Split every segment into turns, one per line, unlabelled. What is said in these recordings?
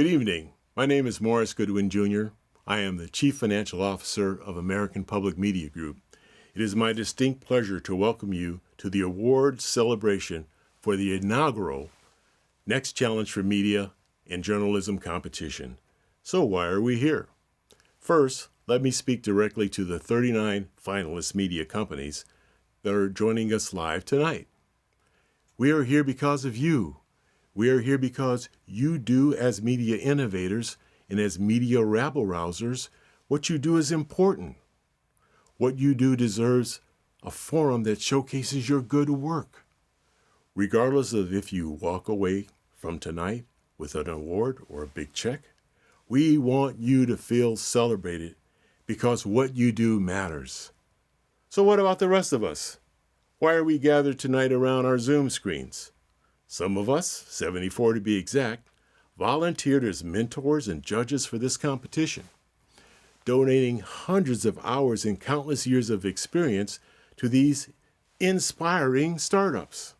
Good evening. My name is Morris Goodwin, Jr. I am the Chief Financial Officer of American Public Media Group. It is my distinct pleasure to welcome you to the award celebration for the inaugural Next Challenge for Media and Journalism competition. So why are we here? First, let me speak directly to the 39 finalist media companies that are joining us live tonight. We are here because of you. We are here because you do, as media innovators and as media rabble-rousers, what you do is important. What you do deserves a forum that showcases your good work. Regardless of if you walk away from tonight with an award or a big check, we want you to feel celebrated because what you do matters. So what about the rest of us? Why are we gathered tonight around our Zoom screens? Some of us, 74 to be exact, volunteered as mentors and judges for this competition, donating hundreds of hours and countless years of experience to these inspiring startups.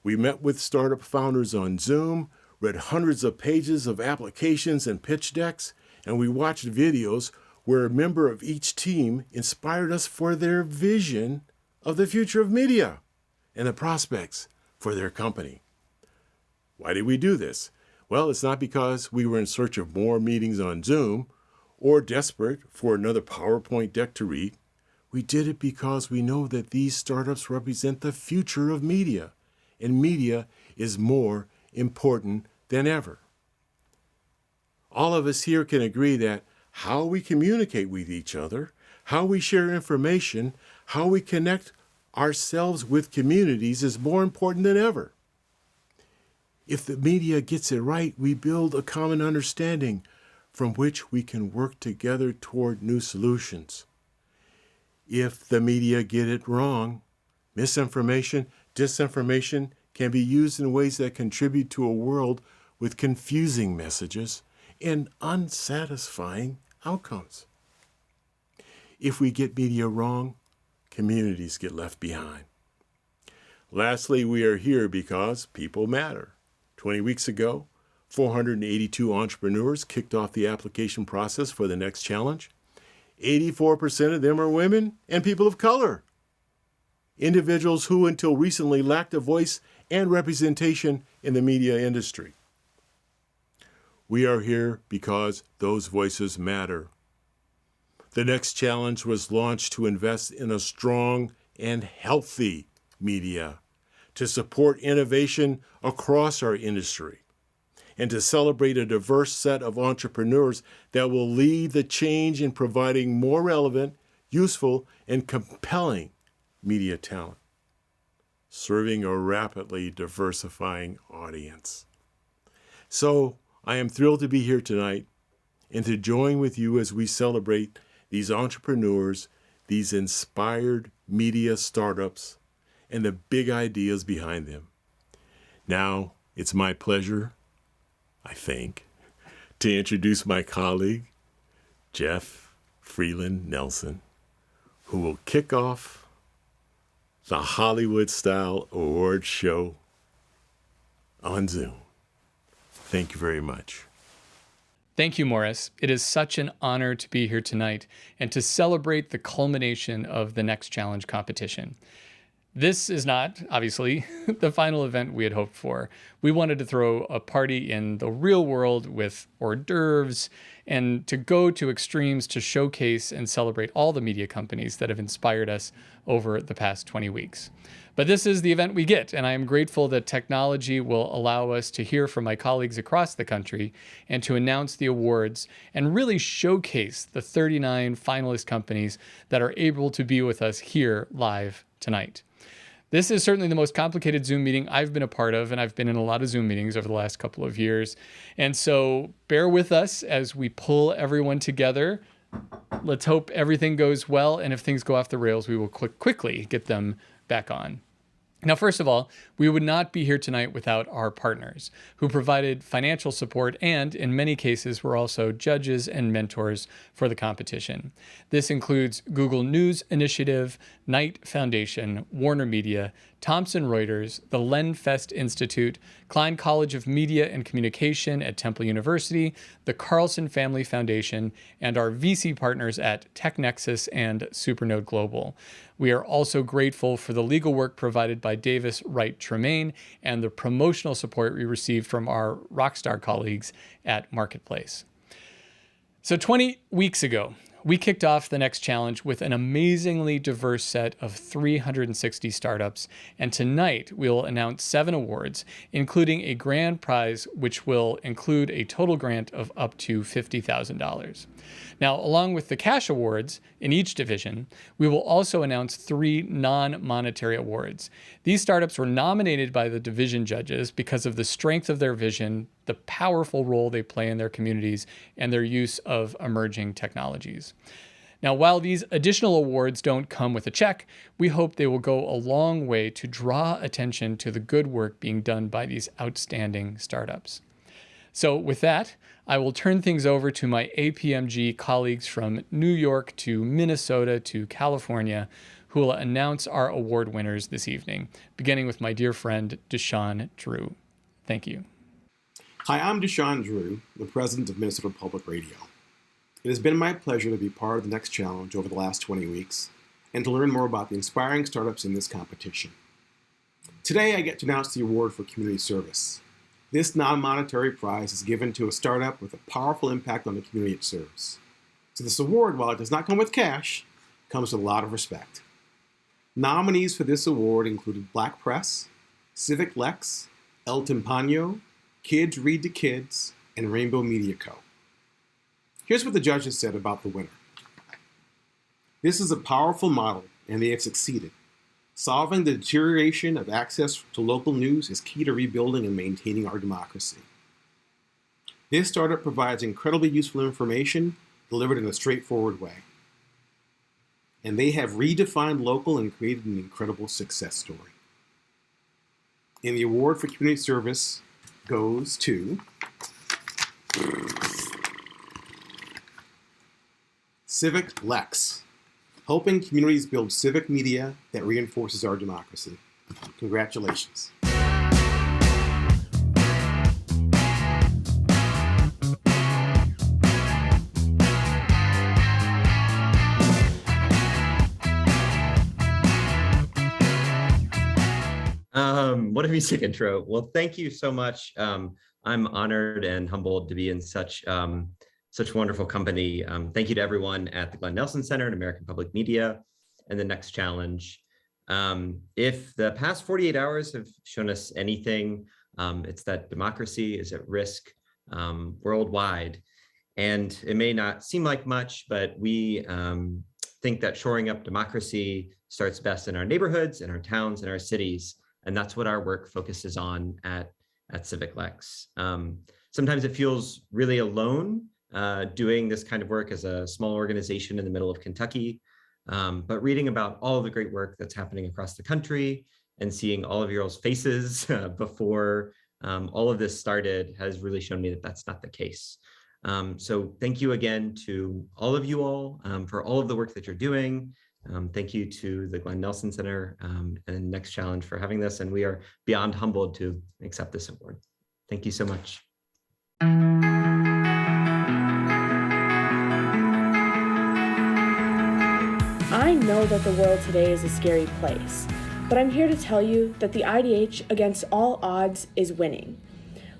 We met with startup founders on Zoom, read hundreds of pages of applications and pitch decks, and we watched videos where a member of each team inspired us for their vision of the future of media and the prospects for their company. Why did we do this? Well, it's not because we were in search of more meetings on Zoom or desperate for another PowerPoint deck to read. We did it because we know that these startups represent the future of media, and media is more important than ever. All of us here can agree that how we communicate with each other, how we share information, how we connect ourselves with communities is more important than ever. If the media gets it right, we build a common understanding from which we can work together toward new solutions. If the media get it wrong, misinformation, disinformation can be used in ways that contribute to a world with confusing messages and unsatisfying outcomes. If we get media wrong, communities get left behind. Lastly, we are here because people matter. 20 weeks ago, 482 entrepreneurs kicked off the application process for the next challenge. 84% of them are women and people of color. Individuals who until recently lacked a voice and representation in the media industry. We are here because those voices matter. The next challenge was launched to invest in a strong and healthy media, to support innovation across our industry, and to celebrate a diverse set of entrepreneurs that will lead the change in providing more relevant, useful, and compelling media talent, serving a rapidly diversifying audience. So I am thrilled to be here tonight and to join with you as we celebrate these entrepreneurs, these inspired media startups, and the big ideas behind them. Now, it's my pleasure, I think, to introduce my colleague, Jeff Freeland Nelson, who will kick off the Hollywood-style award show on Zoom. Thank you very much.
Thank you, Morris. It is such an honor to be here tonight and to celebrate the culmination of the Next Challenge competition. This is not, obviously, the final event we had hoped for. We wanted to throw a party in the real world with hors d'oeuvres and to go to extremes to showcase and celebrate all the media companies that have inspired us over the past 20 weeks. But this is the event we get, and I am grateful that technology will allow us to hear from my colleagues across the country and to announce the awards and really showcase the 39 finalist companies that are able to be with us here live tonight. This is certainly the most complicated Zoom meeting I've been a part of, and I've been in a lot of Zoom meetings over the last couple of years. And so bear with us as we pull everyone together. Let's hope everything goes well, and if things go off the rails, we will quickly get them back on. Now, first of all, we would not be here tonight without our partners who provided financial support and, in many cases, were also judges and mentors for the competition. This includes Google News Initiative, Knight Foundation, WarnerMedia, Thomson Reuters, the Lenfest Institute, Klein College of Media and Communication at Temple University, the Carlson Family Foundation, and our VC partners at TechNexus and Supernode Global. We are also grateful for the legal work provided by Davis, Wright, Tremaine, and the promotional support we received from our rockstar colleagues at Marketplace. So 20 weeks ago, we kicked off the Next Challenge with an amazingly diverse set of 360 startups, and tonight we'll announce 7 awards, including a grand prize which will include a total grant of up to $50,000. Now, along with the cash awards in each division, we will also announce 3 non-monetary awards. These startups were nominated by the division judges because of the strength of their vision, the powerful role they play in their communities, and their use of emerging technologies. Now, while these additional awards don't come with a check, we hope they will go a long way to draw attention to the good work being done by these outstanding startups. So with that, I will turn things over to my APMG colleagues from New York to Minnesota to California, who will announce our award winners this evening, beginning with my dear friend, Deshaun Drew. Thank you.
Hi, I'm Deshaun Drew, the president of Minnesota Public Radio. It has been my pleasure to be part of the Next Challenge over the last 20 weeks and to learn more about the inspiring startups in this competition. Today, I get to announce the award for community service. This non-monetary prize is given to a startup with a powerful impact on the community it serves. So this award, while it does not come with cash, comes with a lot of respect. Nominees for this award included Black Press, Civic Lex, El Timpano, Kids Read to Kids, and Rainbow Media Co. Here's what the judges said about the winner. This is a powerful model, and they have succeeded. Solving the deterioration of access to local news is key to rebuilding and maintaining our democracy. This startup provides incredibly useful information delivered in a straightforward way. And they have redefined local and created an incredible success story. And the award for community service goes to Civic Lex, helping communities build civic media that reinforces our democracy. Congratulations.
What a music intro. Well, thank you so much. I'm honored and humbled to be in such wonderful company. Thank you to everyone at the Glenn Nelson Center and American Public Media and the Next Challenge. If the past 48 hours have shown us anything, it's that democracy is at risk worldwide. And it may not seem like much, but we think that shoring up democracy starts best in our neighborhoods, in our towns, in our cities. And that's what our work focuses on at Civic Lex. Sometimes it feels really alone doing this kind of work as a small organization in the middle of Kentucky. But reading about all of the great work that's happening across the country and seeing all of your faces before all of this started has really shown me that that's not the case. So thank you again to all of you all for all of the work that you're doing. Thank you to the Glenn Nelson Center and Next Challenge for having this, and we are beyond humbled to accept this award. Thank you so much.
I know that the world today is a scary place, but I'm here to tell you that the IDH against all odds is winning.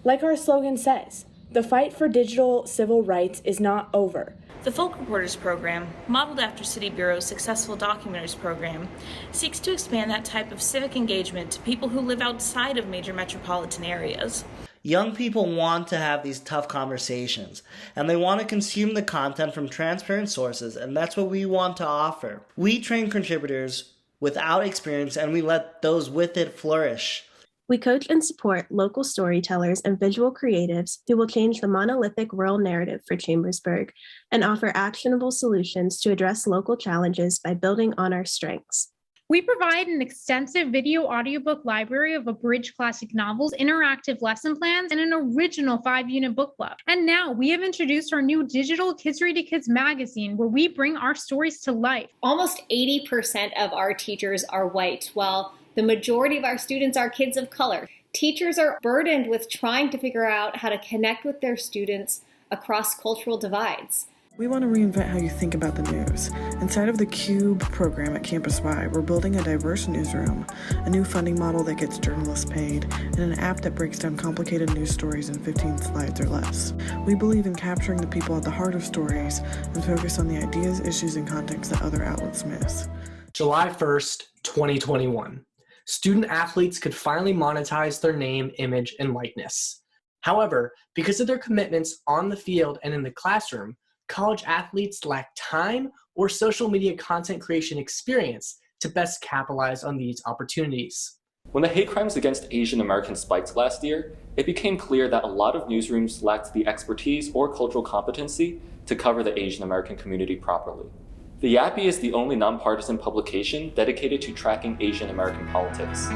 Like our slogan says, the fight for digital civil rights is not over.
The Folk Reporters program, modeled after City Bureau's successful Documenters program, seeks to expand that type of civic engagement to people who live outside of major metropolitan areas.
Young people want to have these tough conversations, and they want to consume the content from transparent sources, and that's what we want to offer. We train contributors without experience, and we let those with it flourish.
We coach and support local storytellers and visual creatives who will change the monolithic rural narrative for Chambersburg and offer actionable solutions to address local challenges by building on our strengths.
We provide an extensive video audiobook library of abridged classic novels, interactive lesson plans, and an original 5-unit book club. And now we have introduced our new digital Kids Read to Kids magazine, where we bring our stories to life.
Almost 80% of our teachers are white, while the majority of our students are kids of color. Teachers are burdened with trying to figure out how to connect with their students across cultural divides.
We want to reinvent how you think about the news. Inside of the CUBE program at Campus Y, we're building a diverse newsroom, a new funding model that gets journalists paid, and an app that breaks down complicated news stories in 15 slides or less. We believe in capturing the people at the heart of stories and focus on the ideas, issues, and context that other outlets miss.
July 1st, 2021. Student athletes could finally monetize their name, image, and likeness. However, because of their commitments on the field and in the classroom, college athletes lack time or social media content creation experience to best capitalize on these opportunities.
When the hate crimes against Asian Americans spiked last year, it became clear that a lot of newsrooms lacked the expertise or cultural competency to cover the Asian American community properly. The Yappie is the only nonpartisan publication dedicated to tracking Asian American politics.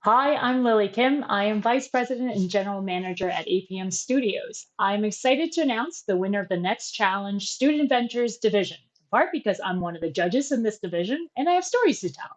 Hi, I'm Lily Kim. I am Vice President and General Manager at APM Studios. I'm excited to announce the winner of the Next Challenge Student Ventures Division, in part because I'm one of the judges in this division and I have stories to tell.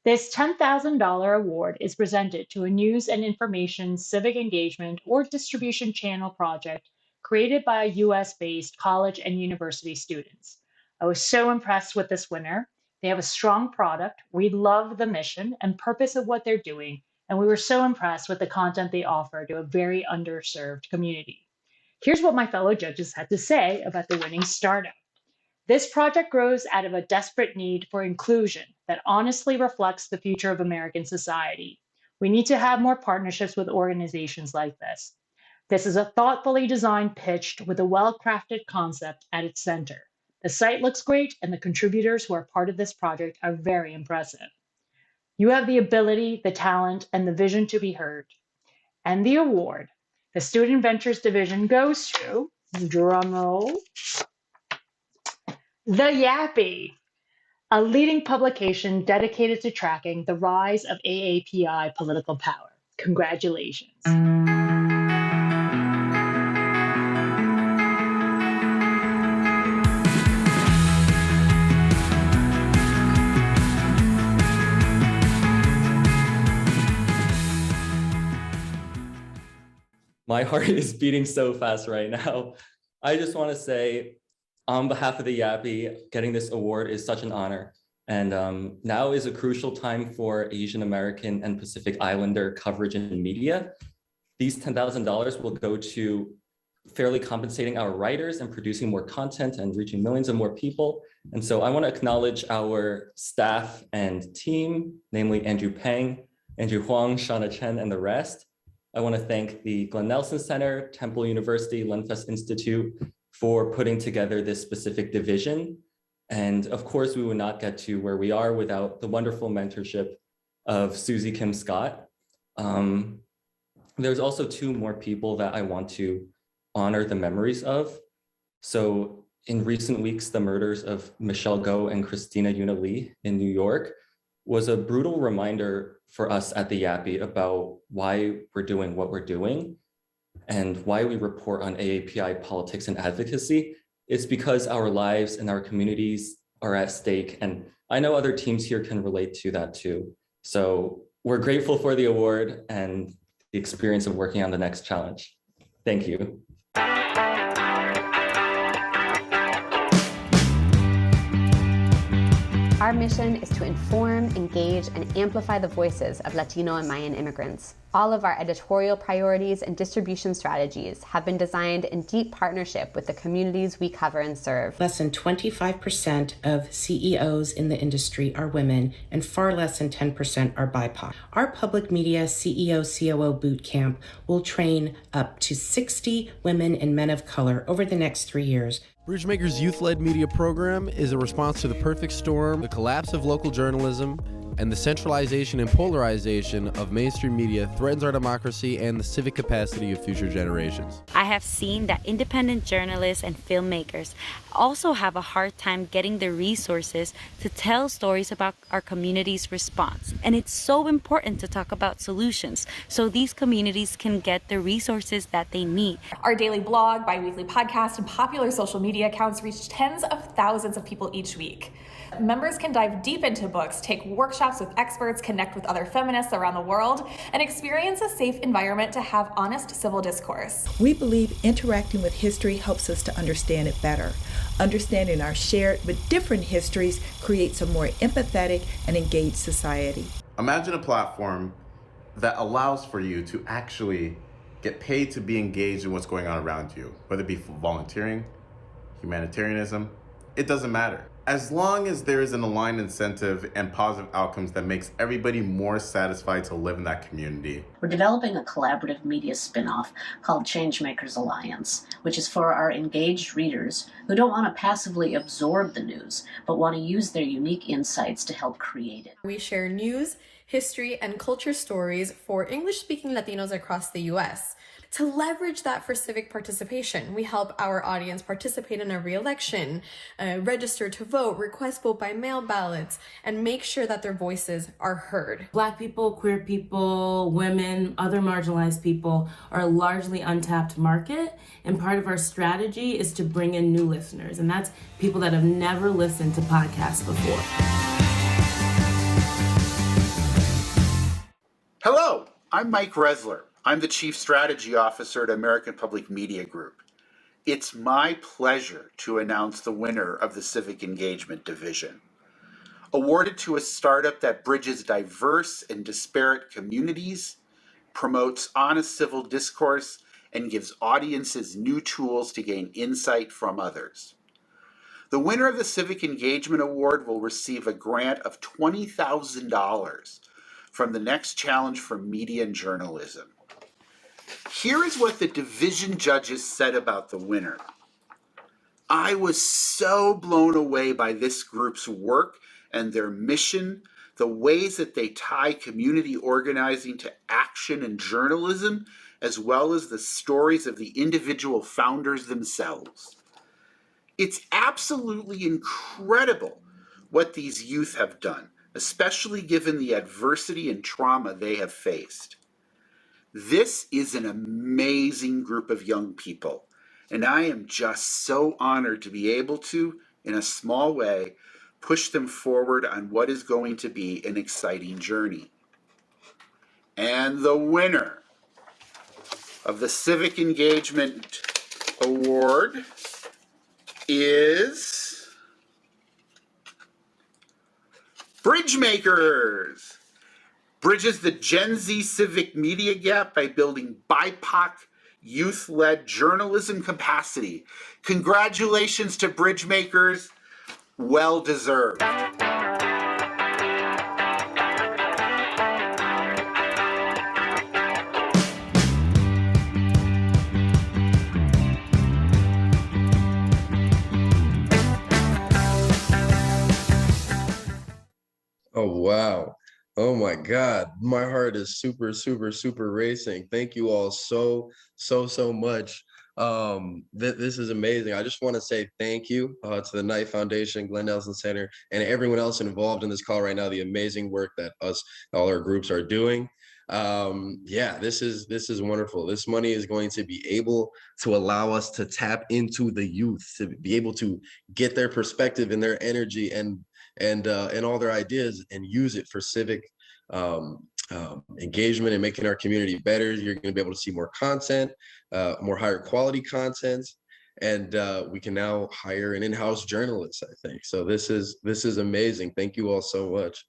This $10,000 award is presented to a news and information civic engagement or distribution channel project created by US-based college and university students. I was so impressed with this winner. They have a strong product. We love the mission and purpose of what they're doing, and we were so impressed with the content they offer to a very underserved community. Here's what my fellow judges had to say about the winning startup. This project grows out of a desperate need for inclusion that honestly reflects the future of American society. We need to have more partnerships with organizations like this. This is a thoughtfully designed pitch with a well-crafted concept at its center. The site looks great, and the contributors who are part of this project are very impressive. You have the ability, the talent, and the vision to be heard. And the award, the Student Ventures Division, goes to, drumroll, The Yappie, a leading publication dedicated to tracking the rise of AAPI political power. Congratulations.
My heart is beating so fast right now. I just want to say, on behalf of the Yappie, getting this award is such an honor. And now is a crucial time for Asian American and Pacific Islander coverage in media. These $10,000 will go to fairly compensating our writers and producing more content and reaching millions of more people. And so I want to acknowledge our staff and team, namely Andrew Peng, Andrew Huang, Shauna Chen, and the rest. I want to thank the Glenn Nelson Center, Temple University, Lenfest Institute for putting together this specific division. And of course, we would not get to where we are without the wonderful mentorship of Susie Kim Scott. There's also two more people that I want to honor the memories of. So in recent weeks, the murders of Michelle Go and Christina Yuna Lee in New York was a brutal reminder for us at the Yappie about why we're doing what we're doing and why we report on AAPI politics and advocacy. It's because our lives and our communities are at stake. And I know other teams here can relate to that too. So we're grateful for the award and the experience of working on the next challenge. Thank you.
Our mission is to inform, engage, and amplify the voices of Latino and Mayan immigrants. All of our editorial priorities and distribution strategies have been designed in deep partnership with the communities we cover and serve.
Less than 25% of CEOs in the industry are women, and far less than 10% are BIPOC. Our public media CEO COO boot camp will train up to 60 women and men of color over the next 3 years.
Bridgemaker's youth-led media program is a response to the perfect storm, the collapse of local journalism, and the centralization and polarization of mainstream media threatens our democracy and the civic capacity of future generations.
I
I have seen that independent journalists and filmmakers also have a hard time getting the resources to tell stories about our community's response. And it's so important to talk about solutions so these communities can get the resources that they need.
Our daily blog, bi-weekly podcast, and popular social media accounts reach tens of thousands of people each week. Members can dive deep into books, take workshops with experts, connect with other feminists around the world, and experience a safe environment to have honest civil discourse.
We believe interacting with history helps us to understand it better. Understanding our shared but different histories creates a more empathetic and engaged society.
Imagine a platform that allows for you to actually get paid to be engaged in what's going on around you, whether it be volunteering, humanitarianism, it doesn't matter. As long as there is an aligned incentive and positive outcomes that makes everybody more satisfied to live in that community.
We're developing a collaborative media spin-off called Changemakers Alliance, which is for our engaged readers who don't want to passively absorb the news, but want to use their unique insights to help create it.
We share news, history, and culture stories for English-speaking Latinos across the U.S. To leverage that for civic participation, we help our audience participate in a re-election, register to vote, request vote by mail ballots, and make sure that their voices are heard.
Black people, queer people, women, other marginalized people are a largely untapped market, and part of our strategy is to bring in new listeners, and that's people that have never listened to podcasts before.
Hello, I'm Mike Resler. I'm the Chief Strategy Officer at American Public Media Group. It's my pleasure to announce the winner of the Civic Engagement Division. Awarded to a startup that bridges diverse and disparate communities, promotes honest civil discourse, and gives audiences new tools to gain insight from others. The winner of the Civic Engagement Award will receive a grant of $20,000 from the Next Challenge for Media and Journalism. Here is what the division judges said about the winner. I was so blown away by this group's work and their mission, the ways that they tie community organizing to action and journalism, as well as the stories of the individual founders themselves. It's absolutely incredible what these youth have done, especially given the adversity and trauma they have faced. This is an amazing group of young people, and I am just so honored to be able to, in a small way, push them forward on what is going to be an exciting journey. And the winner of the Civic Engagement Award is Bridgemakers. Bridges the Gen Z civic media gap by building BIPOC youth-led journalism capacity. Congratulations to Bridgemakers. Well deserved.
Oh, wow. Oh my God, my heart is super, super, super racing. Thank you all so much. This is amazing. I just want to say thank you to the Knight Foundation, Glenn Nelson Center, and everyone else involved in this call right now, the amazing work that all our groups are doing. Yeah, this is wonderful. This money is going to be able to allow us to tap into the youth, to be able to get their perspective and their energy and all their ideas and use it for civic engagement and making our community better. You're going to be able to see more content, more higher quality content, and we can now hire an in-house journalist, I think. So this is amazing. Thank you all so much.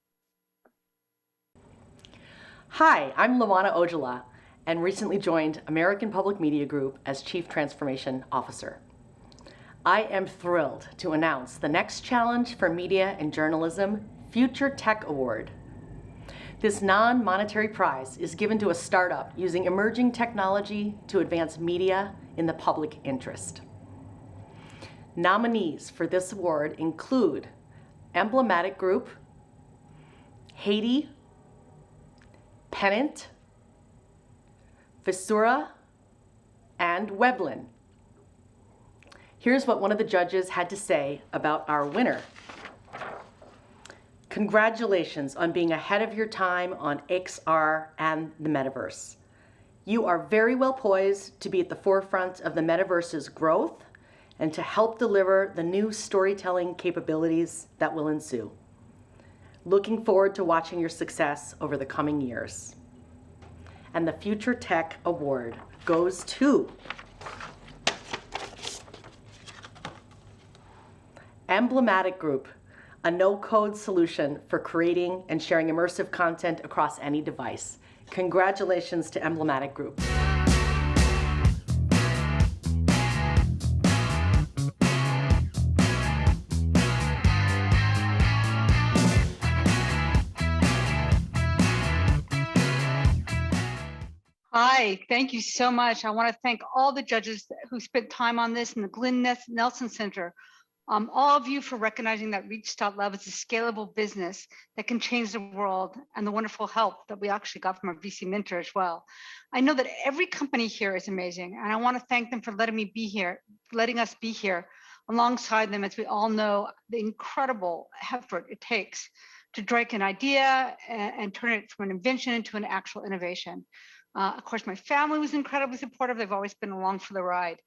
Hi, I'm Lawana Ojala and recently joined American Public Media Group as Chief Transformation Officer. I am thrilled to announce the Next Challenge for Media and Journalism Future Tech Award. This non-monetary prize is given to a startup using emerging technology to advance media in the public interest. Nominees for this award include Emblematic Group, Haiti, Pennant, Visura, and Weblin. Here's what one of the judges had to say about our winner. Congratulations on being ahead of your time on XR and the metaverse. You are very well poised to be at the forefront of the metaverse's growth and to help deliver the new storytelling capabilities that will ensue. Looking forward to watching your success over the coming years. And the Future Tech Award goes to Emblematic Group, a no-code solution for creating and sharing immersive content across any device. Congratulations to Emblematic Group.
Hi, thank you so much. I want to thank all the judges who spent time on this and the Glenn Nelson Center. All of you for recognizing that Reach.Love is a scalable business that can change the world, and the wonderful help that we actually got from our VC mentor as well. I know that every company here is amazing, and I want to thank them for letting us be here alongside them, as we all know the incredible effort it takes to drag an idea and turn it from an invention into an actual innovation. Of course, my family was incredibly supportive. They've always been along for the ride.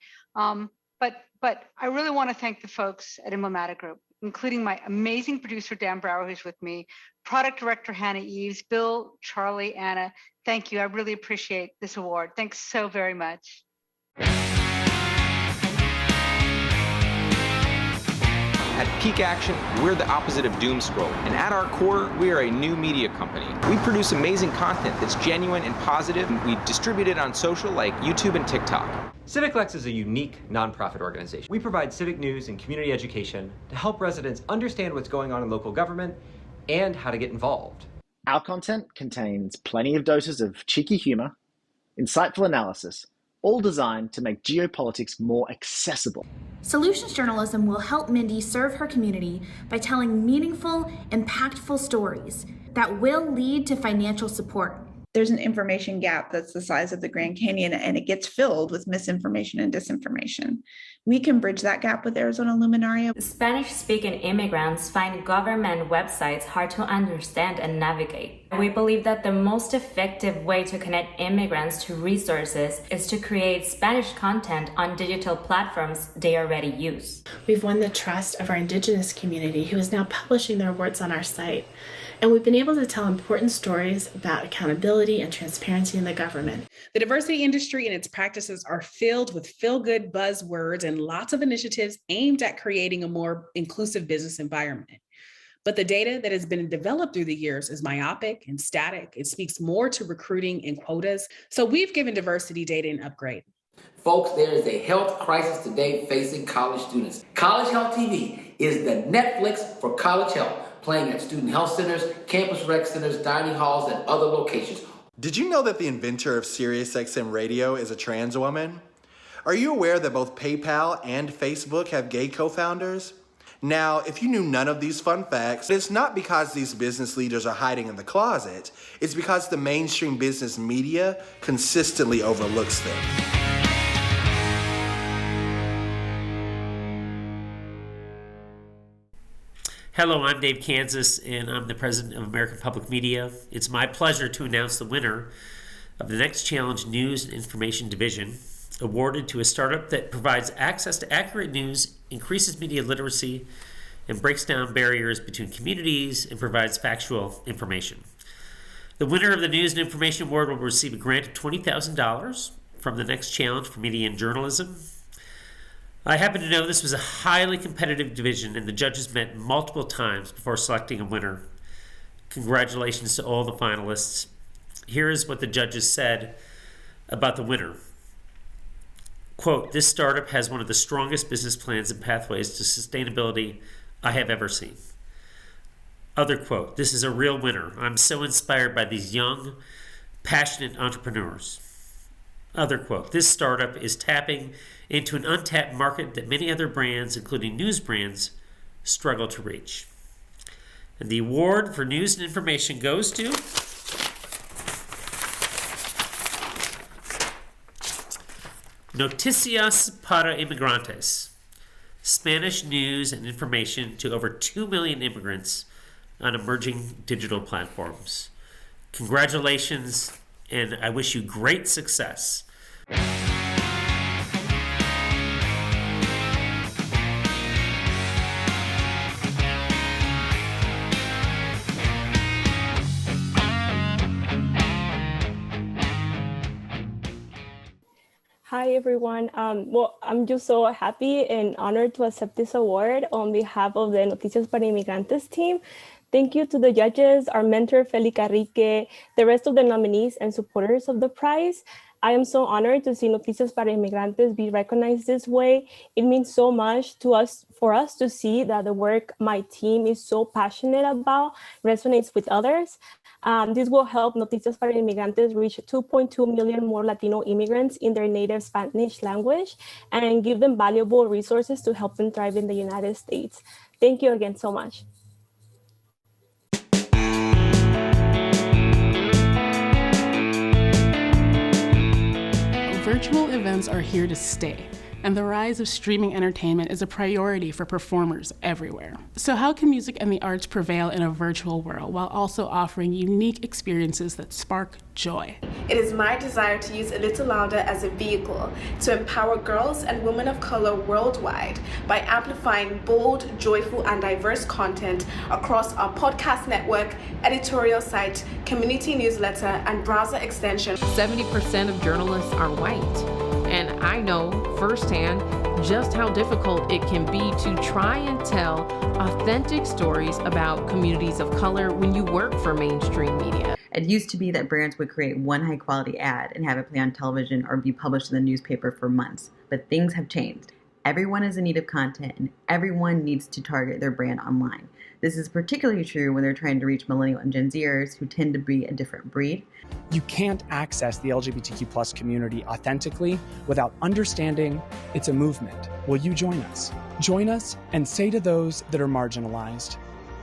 But I really want to thank the folks at Emblematic Group, including my amazing producer, Dan Brower, who's with me, product director, Hannah Eves, Bill, Charlie, Anna. Thank you. I really appreciate this award. Thanks so very much.
At Peak Action, we're the opposite of doom scroll, and at our core, we are a new media company. We produce amazing content that's genuine and positive, and we distribute it on social like YouTube and TikTok.
CivicLex is a unique nonprofit organization. We provide civic news and community education to help residents understand what's going on in local government and how to get involved.
Our content contains plenty of doses of cheeky humor, insightful analysis, all designed to make geopolitics more accessible.
Solutions journalism will help Mindy serve her community by telling meaningful, impactful stories that will lead to financial support.
There's an information gap that's the size of the Grand Canyon, and it gets filled with misinformation and disinformation. We can bridge that gap with Arizona Luminaria.
Spanish-speaking immigrants find government websites hard to understand and navigate. We believe that the most effective way to connect immigrants to resources is to create Spanish content on digital platforms they already use.
We've won the trust of our Indigenous community, who is now publishing their words on our site. And we've been able to tell important stories about accountability and transparency in the government.
The diversity industry and its practices are filled with feel-good buzzwords and lots of initiatives aimed at creating a more inclusive business environment. But the data that has been developed through the years is myopic and static. It speaks more to recruiting and quotas. So we've given diversity data an upgrade.
Folks, there is a health crisis today facing college students. College Health TV is the Netflix for college health, playing at student health centers, campus rec centers, dining halls, and other locations.
Did you know that the inventor of SiriusXM Radio is a trans woman? Are you aware that both PayPal and Facebook have gay co-founders? Now, if you knew none of these fun facts, it's not because these business leaders are hiding in the closet. It's because the mainstream business media consistently overlooks them.
Hello, I'm Dave Kansas, and I'm the president of American Public Media. It's my pleasure to announce the winner of the Next Challenge News and Information Division, awarded to a startup that provides access to accurate news, increases media literacy, and breaks down barriers between communities and provides factual information. The winner of the News and Information Award will receive a grant of $20,000 from the Next Challenge for Media and Journalism. I happen to know this was a highly competitive division, and the judges met multiple times before selecting a winner. Congratulations to all the finalists. Here is what the judges said about the winner. Quote, "This startup has one of the strongest business plans and pathways to sustainability I have ever seen." Other quote, "This is a real winner. I'm so inspired by these young, passionate entrepreneurs." Other quote, "This startup is tapping into an untapped market that many other brands, including news brands, struggle to reach." And the award for news and information goes to Noticias para Inmigrantes, Spanish news and information to over 2 million immigrants on emerging digital platforms. Congratulations, and I wish you great success.
Hi, everyone. I'm just so happy and honored to accept this award on behalf of the Noticias para Inmigrantes team. Thank you to the judges, our mentor, Felica Rique, the rest of the nominees and supporters of the prize. I am so honored to see Noticias para Inmigrantes be recognized this way. It means so much to us, for us to see that the work my team is so passionate about resonates with others. This will help Noticias para Inmigrantes reach 2.2 million more Latino immigrants in their native Spanish language and give them valuable resources to help them thrive in the United States. Thank you again so much.
Virtual events are here to stay, and the rise of streaming entertainment is a priority for performers everywhere. So how can music and the arts prevail in a virtual world while also offering unique experiences that spark joy?
It is my desire to use A Little Louder as a vehicle to empower girls and women of color worldwide by amplifying bold, joyful, and diverse content across our podcast network, editorial site, community newsletter, and browser extension.
70% of journalists are white, and I know firsthand just how difficult it can be to try and tell authentic stories about communities of color when you work for mainstream media.
It used to be that brands would create one high-quality ad and have it play on television or be published in the newspaper for months, but things have changed. Everyone is in need of content, and everyone needs to target their brand online. This is particularly true when they're trying to reach millennial and Gen Zers who tend to be a different breed.
You can't access the LGBTQ+ community authentically without understanding it's a movement. Will you join us? Join us and say to those that are marginalized,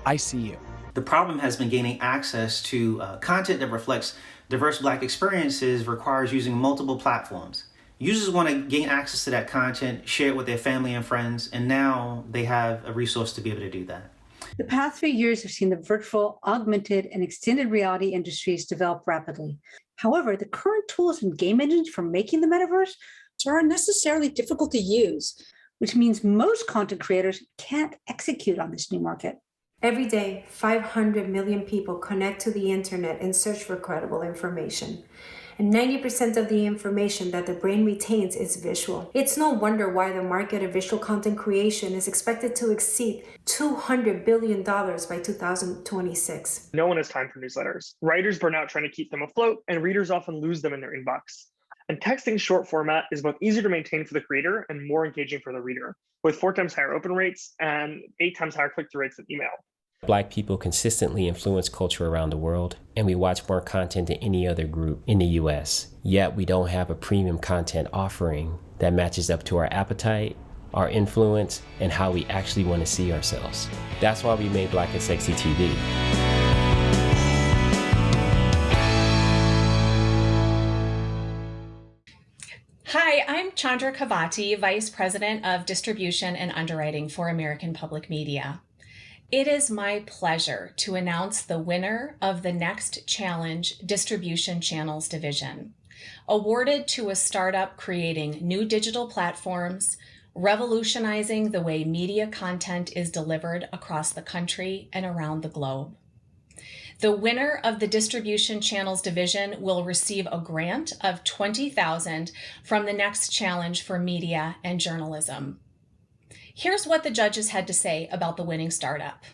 I see you.
The problem has been gaining access to content that reflects diverse Black experiences requires using multiple platforms. Users want to gain access to that content, share it with their family and friends, and now they have a resource to be able to do that.
The past few years have seen the virtual, augmented, and extended reality industries develop rapidly. However, the current tools and game engines for making the metaverse are unnecessarily difficult to use, which means most content creators can't execute on this new market.
Every day, 500 million people connect to the internet and search for credible information. And 90% of the information that the brain retains is visual. It's no wonder why the market of visual content creation is expected to exceed $200 billion by 2026.
No one has time for newsletters. Writers burn out trying to keep them afloat, and readers often lose them in their inbox. And texting short format is both easier to maintain for the creator and more engaging for the reader, with 4 times higher open rates and 8 times higher click-through rates than email.
Black people consistently influence culture around the world, and we watch more content than any other group in the US. Yet we don't have a premium content offering that matches up to our appetite, our influence, and how we actually want to see ourselves. That's why we made Black and Sexy TV.
Hi, I'm Chandra Kavati, Vice President of Distribution and Underwriting for American Public Media. It is my pleasure to announce the winner of the Next Challenge Distribution Channels Division, awarded to a startup creating new digital platforms, revolutionizing the way media content is delivered across the country and around the globe. The winner of the Distribution Channels Division will receive a grant of $20,000 from the Next Challenge for Media and Journalism. Here's what the judges had to say about the winning startup.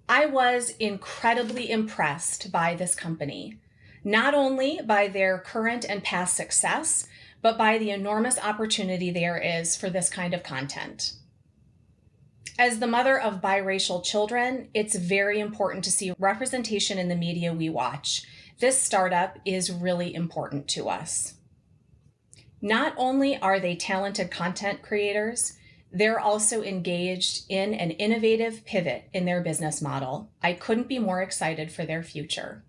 I was incredibly impressed by this company, not only by their current and past success, but by the enormous opportunity there is for this kind of content. As the mother of biracial children, it's very important to see representation in the media we watch. This startup is really important to us. Not only are they talented content creators, they're also engaged in an innovative pivot in their business model. I couldn't be more excited for their future.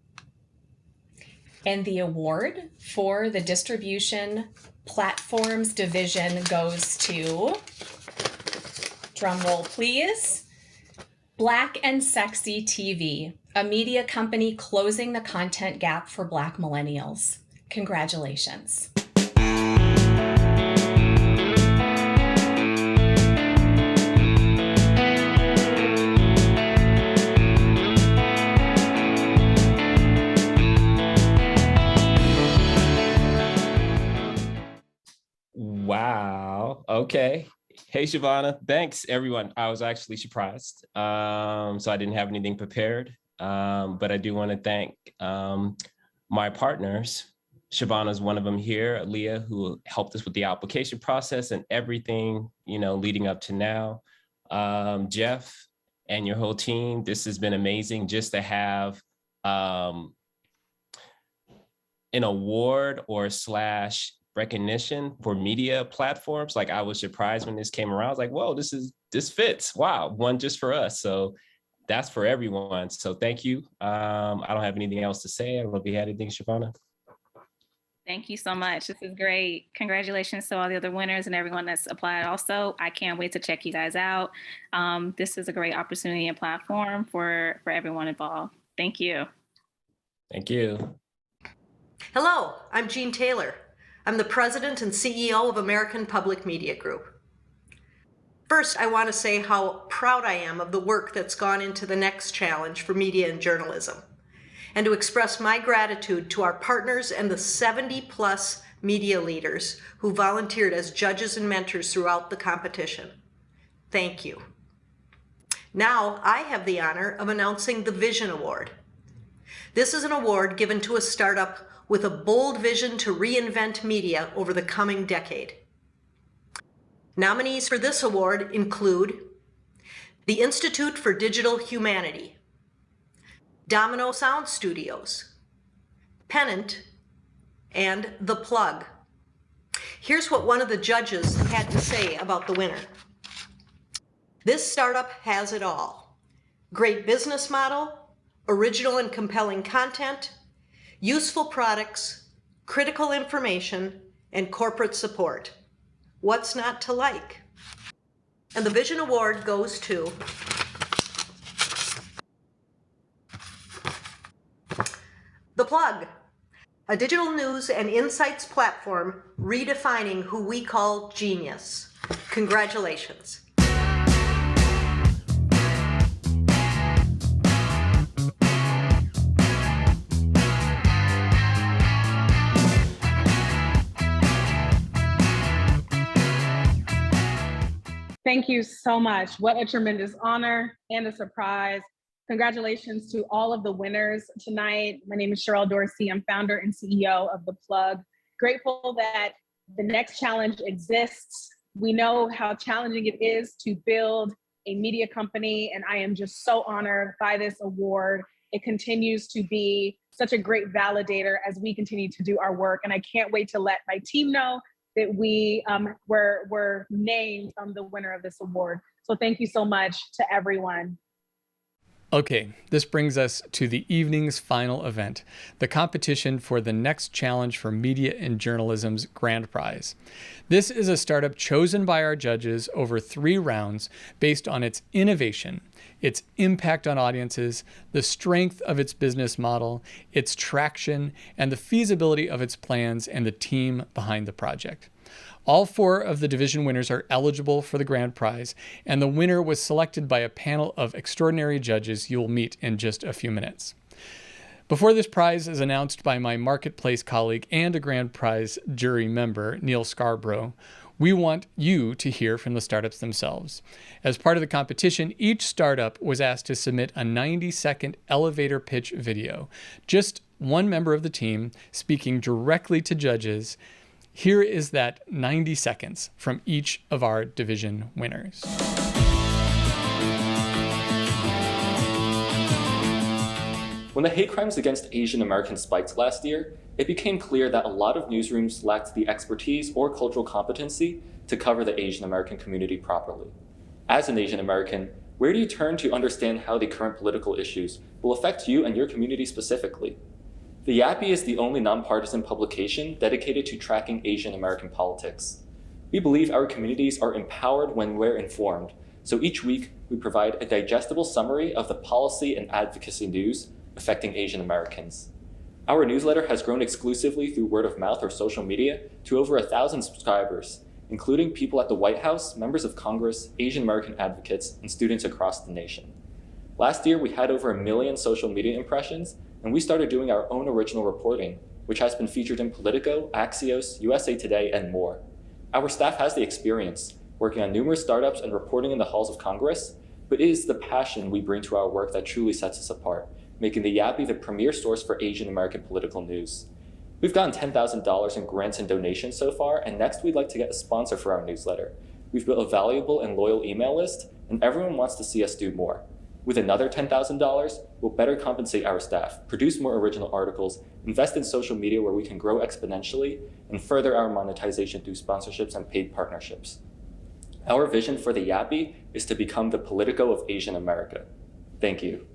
And the award for the distribution platforms division goes to, drum roll please, Black and Sexy TV, a media company closing the content gap for Black millennials. Congratulations.
Wow. Okay. Hey, Shavana. Thanks, everyone. I was actually surprised. So I didn't have anything prepared. But I do want to thank my partners. Shavana's one of them here, Leah, who helped us with the application process and everything, leading up to now. Jeff and your whole team, this has been amazing just to have an award or / recognition for media platforms. Like, I was surprised when this came around. I was like, whoa, this fits. Wow, one just for us. So that's for everyone. So thank you. I don't have anything else to say. I don't know if you had anything, Shavana.
Thank you so much. This is great. Congratulations to all the other winners and everyone that's applied also. I can't wait to check you guys out. This is a great opportunity and platform for everyone involved. Thank you.
Thank you.
Hello, I'm Jean Taylor. I'm the president and CEO of American Public Media Group. First, I want to say how proud I am of the work that's gone into the next challenge for media and journalism, and to express my gratitude to our partners and the 70+ media leaders who volunteered as judges and mentors throughout the competition. Thank you. Now, I have the honor of announcing the Vision Award. This is an award given to a startup with a bold vision to reinvent media over the coming decade. Nominees for this award include the Institute for Digital Humanity, Domino Sound Studios, Pennant, and The Plug. Here's what one of the judges had to say about the winner. This startup has it all. Great business model, original and compelling content, useful products, critical information, and corporate support. What's not to like? And the Vision Award goes to The Plug, a digital news and insights platform redefining who we call genius. Congratulations.
Thank you so much. What a tremendous honor and a surprise. Congratulations to all of the winners tonight. My name is Cheryl Dorsey. I'm founder and CEO of The Plug. Grateful that the next challenge exists. We know how challenging it is to build a media company, and I am just so honored by this award. It continues to be such a great validator as we continue to do our work, and I can't wait to let my team know that we were named the winner of this award. So thank you so much to everyone.
Okay, this brings us to the evening's final event, the competition for the next challenge for media and journalism's grand prize. This is a startup chosen by our judges over 3 rounds based on its innovation, its impact on audiences, the strength of its business model, its traction, and the feasibility of its plans and the team behind the project. All 4 of the division winners are eligible for the grand prize, and the winner was selected by a panel of extraordinary judges you will meet in just a few minutes. Before this prize is announced by my marketplace colleague and a grand prize jury member, Neil Scarborough, we want you to hear from the startups themselves. As part of the competition, each startup was asked to submit a 90-second elevator pitch video. Just one member of the team speaking directly to judges. Here is that 90 seconds from each of our division winners.
When the hate crimes against Asian Americans spiked last year, it became clear that a lot of newsrooms lacked the expertise or cultural competency to cover the Asian American community properly. As an Asian American, where do you turn to understand how the current political issues will affect you and your community specifically? The Yappy is the only nonpartisan publication dedicated to tracking Asian American politics. We believe our communities are empowered when we're informed, so each week we provide a digestible summary of the policy and advocacy news affecting Asian Americans. Our newsletter has grown exclusively through word of mouth or social media to over 1,000 subscribers, including people at the White House, members of Congress, Asian American advocates, and students across the nation. Last year, we had over 1 million social media impressions, and we started doing our own original reporting, which has been featured in Politico, Axios, USA Today, and more. Our staff has the experience, working on numerous startups and reporting in the halls of Congress, but it is the passion we bring to our work that truly sets us apart, making the Yappy the premier source for Asian American political news. We've gotten $10,000 in grants and donations so far, and next we'd like to get a sponsor for our newsletter. We've built a valuable and loyal email list, and everyone wants to see us do more. With another $10,000, we'll better compensate our staff, produce more original articles, invest in social media where we can grow exponentially, and further our monetization through sponsorships and paid partnerships. Our vision for the Yappy is to become the Politico of Asian America. Thank you.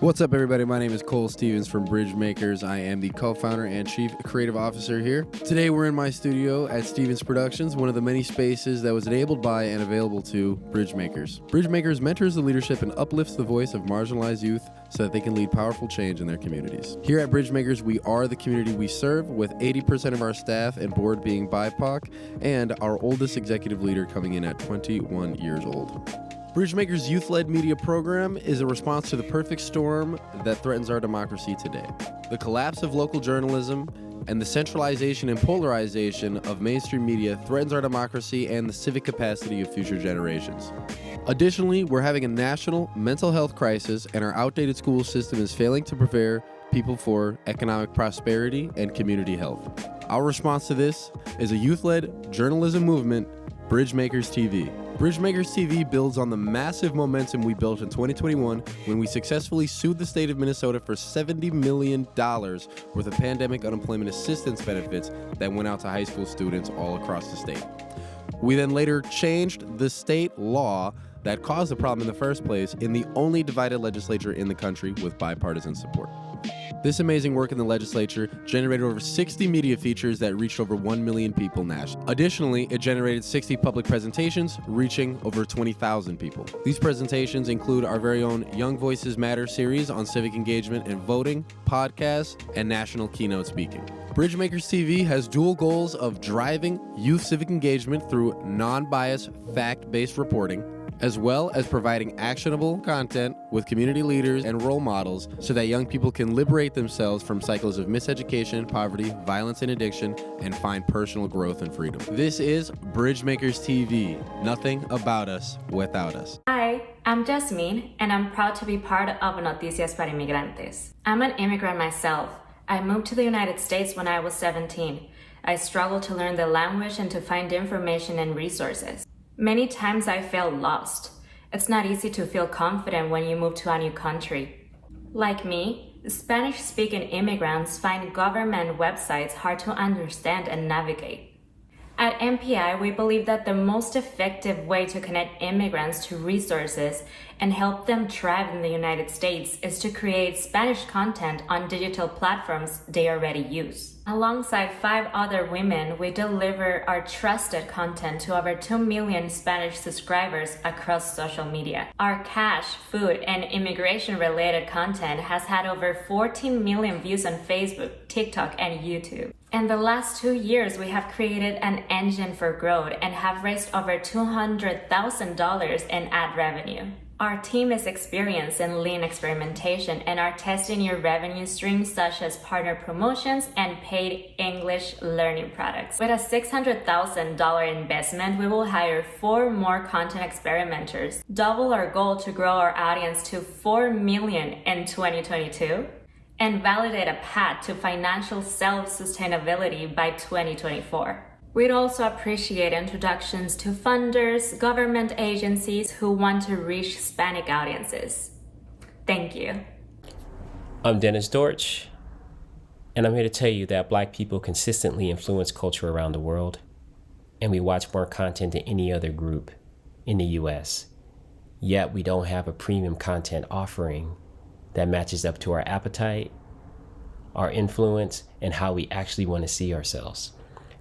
What's up, everybody? My name is Cole Stevens from Bridgemakers. I am the co-founder and chief creative officer here. Today, we're in my studio at Stevens Productions, one of the many spaces that was enabled by and available to Bridgemakers. Bridgemakers mentors the leadership and uplifts the voice of marginalized youth so that they can lead powerful change in their communities. Here at Bridgemakers, we are the community we serve, with 80% of our staff and board being BIPOC, and our oldest executive leader coming in at 21 years old. Bridgemakers' youth-led media program is a response to the perfect storm that threatens our democracy today. The collapse of local journalism and the centralization and polarization of mainstream media threatens our democracy and the civic capacity of future generations. Additionally, we're having a national mental health crisis, and our outdated school system is failing to prepare people for economic prosperity and community health. Our response to this is a youth-led journalism movement, Bridgemakers TV. Bridgemakers TV builds on the massive momentum we built in 2021 when we successfully sued the state of Minnesota for $70 million worth of pandemic unemployment assistance benefits that went out to high school students all across the state. We then later changed the state law that caused the problem in the first place in the only divided legislature in the country with bipartisan support. This amazing work in the legislature generated over 60 media features that reached over 1 million people nationally. Additionally, it generated 60 public presentations, reaching over 20,000 people. These presentations include our very own Young Voices Matter series on civic engagement and voting, podcasts, and national keynote speaking. Bridgemakers TV has dual goals of driving youth civic engagement through non-biased, fact-based reporting, as well as providing actionable content with community leaders and role models so that young people can liberate themselves from cycles of miseducation, poverty, violence, and addiction, and find personal growth and freedom. This is Bridgemakers TV. Nothing about us without us.
Hi, I'm Jasmine, and I'm proud to be part of Noticias para Inmigrantes. I'm an immigrant myself. I moved to the United States when I was 17. I struggled to learn the language and to find information and resources. Many times I felt lost. It's not easy to feel confident when you move to a new country. Like me, Spanish-speaking immigrants find government websites hard to understand and navigate. At MPI, we believe that the most effective way to connect immigrants to resources and help them thrive in the United States is to create Spanish content on digital platforms they already use. Alongside 5 other women, we deliver our trusted content to over 2 million Spanish subscribers across social media. Our cash, food, and immigration-related content has had over 14 million views on Facebook, TikTok, and YouTube. In the last 2 years, we have created an engine for growth and have raised over $200,000 in ad revenue. Our team is experienced in lean experimentation and are testing new revenue streams such as partner promotions and paid English learning products. With a $600,000 investment, we will hire 4 more content experimenters, double our goal to grow our audience to 4 million in 2022, and validate a path to financial self-sustainability by 2024. We'd also appreciate introductions to funders, government agencies who want to reach Hispanic audiences. Thank you.
I'm Dennis Dortch, and I'm here to tell you that Black people consistently influence culture around the world, and we watch more content than any other group in the US. Yet we don't have a premium content offering that matches up to our appetite, our influence, and how we actually want to see ourselves.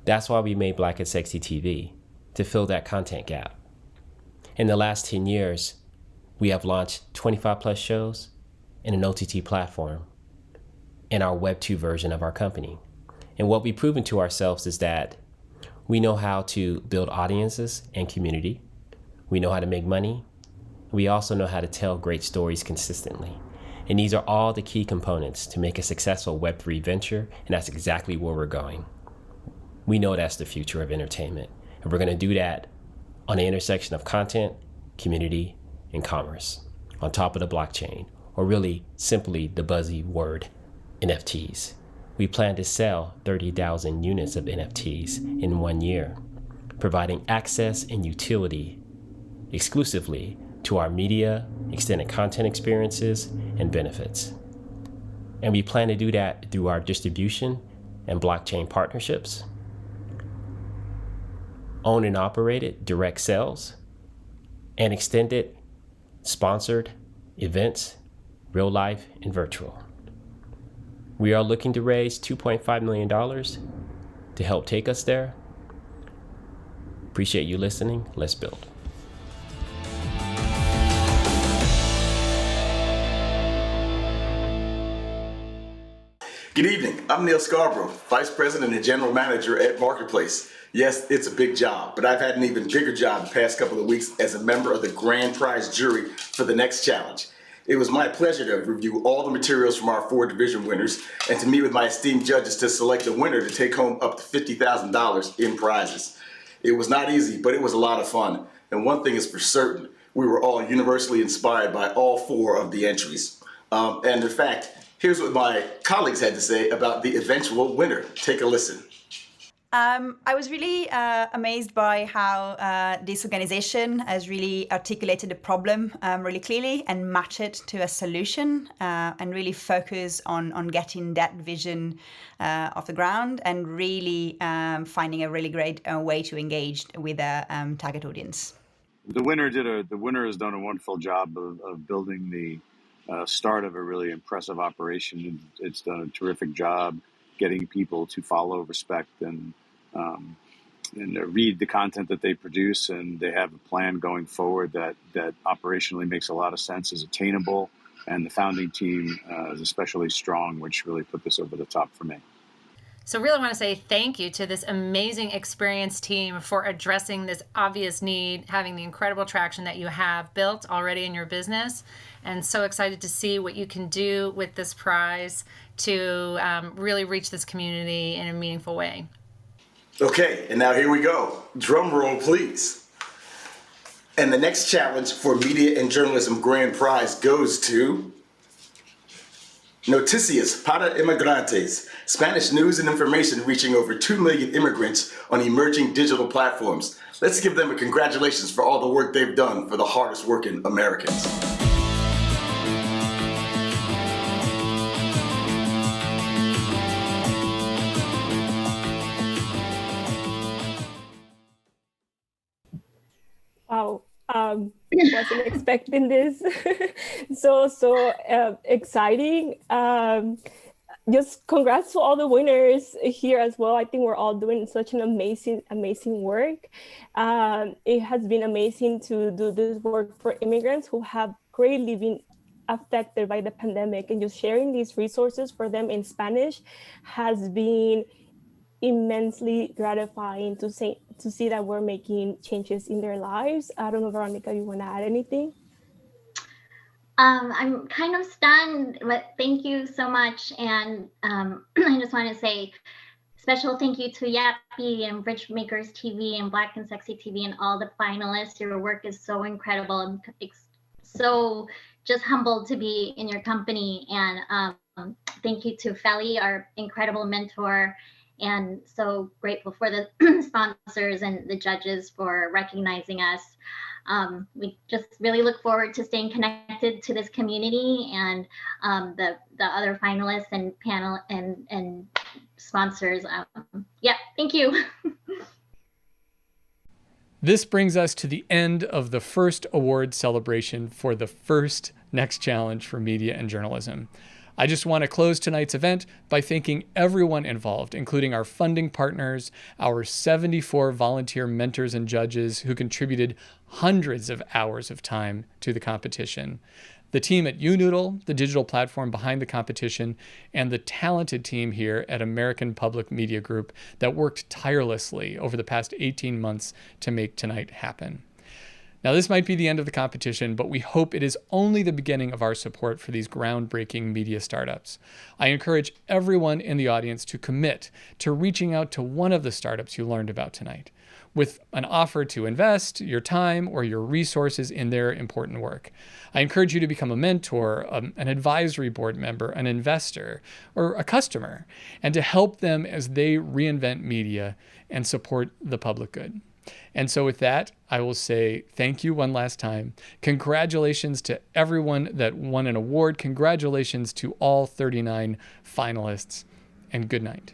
That's why we made Black and Sexy TV, to fill that content gap. In the last 10 years, we have launched 25 plus shows and an OTT platform in our Web 2 version of our company. And what we've proven to ourselves is that we know how to build audiences and community. We know how to make money. We also know how to tell great stories consistently. And these are all the key components to make a successful Web3 venture, and that's exactly where we're going. We know that's the future of entertainment, and we're gonna do that on the intersection of content, community, and commerce, on top of the blockchain, or really simply the buzzy word, NFTs. We plan to sell 30,000 units of NFTs in 1 year, providing access and utility exclusively to our media, extended content experiences, and benefits. And we plan to do that through our distribution and blockchain partnerships, owned and operated direct sales, and extended sponsored events, real life and virtual. We are looking to raise $2.5 million to help take us there. Appreciate you listening. Let's build.
Good evening. I'm Neil Scarborough, Vice President and General Manager at Marketplace. Yes, it's a big job, but I've had an even bigger job the past couple of weeks as a member of the grand prize jury for the next challenge. It was my pleasure to review all the materials from our 4 division winners and to meet with my esteemed judges to select a winner to take home up to $50,000 in prizes. It was not easy, but it was a lot of fun. And one thing is for certain, we were all universally inspired by all 4 of the entries. And in fact, here's what my colleagues had to say about the eventual winner. Take a listen.
I was really amazed by how this organization has really articulated the problem really clearly and matched it to a solution and really focus on getting that vision off the ground and really finding a really great way to engage with a target audience.
The winner has done a wonderful job of building the start of a really impressive operation. It's done a terrific job getting people to follow, respect, and read the content that they produce, and they have a plan going forward that operationally makes a lot of sense, is attainable, and the founding team is especially strong, which really put this over the top for me.
So really want to say thank you to this amazing experienced team for addressing this obvious need, having the incredible traction that you have built already in your business, and so excited to see what you can do with this prize to really reach this community in a meaningful way.
Okay, and now here we go. Drum roll, please. And the next challenge for Media and Journalism Grand Prize goes to Noticias para Inmigrantes, Spanish news and information reaching over 2 million immigrants on emerging digital platforms. Let's give them a congratulations for all the work they've done for the hardest working Americans.
Wow, wasn't expecting this. so exciting. Just congrats to all the winners here as well. I think we're all doing such an amazing work. It has been amazing to do this work for immigrants who have greatly been affected by the pandemic, and just sharing these resources for them in Spanish has been immensely gratifying to see that we're making changes in their lives. I don't know, Veronica, you want to add anything?
I'm kind of stunned, but thank you so much. And I just want to say special thank you to Yappy and Bridgemakers TV and Black and Sexy TV and all the finalists. Your work is so incredible. I'm so just humbled to be in your company. And thank you to Feli, our incredible mentor. And so grateful for the sponsors and the judges for recognizing us. We just really look forward to staying connected to this community and the other finalists and panel and sponsors. Yeah, thank you.
This brings us to the end of the first award celebration for the first Next Challenge for Media and Journalism. I just want to close tonight's event by thanking everyone involved, including our funding partners, our 74 volunteer mentors and judges who contributed hundreds of hours of time to the competition, the team at Unoodle, the digital platform behind the competition, and the talented team here at American Public Media Group that worked tirelessly over the past 18 months to make tonight happen. Now, this might be the end of the competition, but we hope it is only the beginning of our support for these groundbreaking media startups. I encourage everyone in the audience to commit to reaching out to one of the startups you learned about tonight with an offer to invest your time or your resources in their important work. I encourage you to become a mentor, an advisory board member, an investor, or a customer, and to help them as they reinvent media and support the public good. And so with that, I will say thank you one last time. Congratulations to everyone that won an award. Congratulations to all 39 finalists, and good night.